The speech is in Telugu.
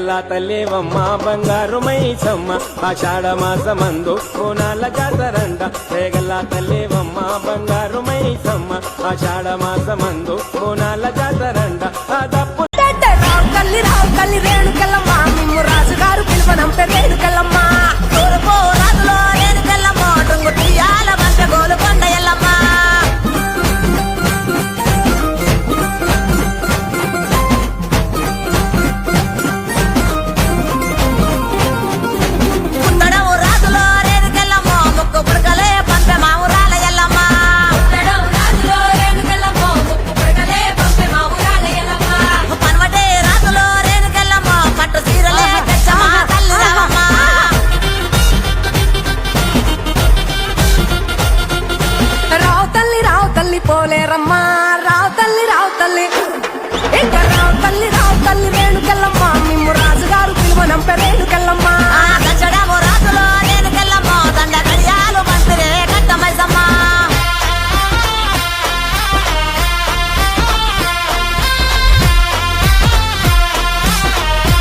రేగల్ల తల్లేవమ్మ బంగారు మైసమ్మ ఆషాఢ మాసమందు బోనాల జాతరంట రేగల్ల తల్లేవమ్మ బంగారు మైసమ్మ ఆషాఢ మాసమందు బోనాల జాతరంట ఆ దప్పు కల్లి రేణుకెళ్ళమ్మ మిమ్ము రాజుగారు పిలువనంపే రేణుకెళ్ళమ్మ రాజులో రేణుకెళ్ళమ్మ టుంగు తీయాల బంట గోలు కొండ ఎల్లమ్మ పుట్టడము రాజులో రేణుకెళ్ళమ్మ ముక్కు పుడకలే పంపె మా ఊరాల ఎల్లమ్మ రాజులో రేణుకెళ్ళమ్మ ముక్కు పుడకలే పంపె మా ఊరాల ఎల్లమ్మ పనవటే రాజులో రేణుకెళ్ళమ్మ పట్టు సీరలే తెచ్చమ్మ తల్లి రావమ్మ రావు తల్లి పోలేరమ్మ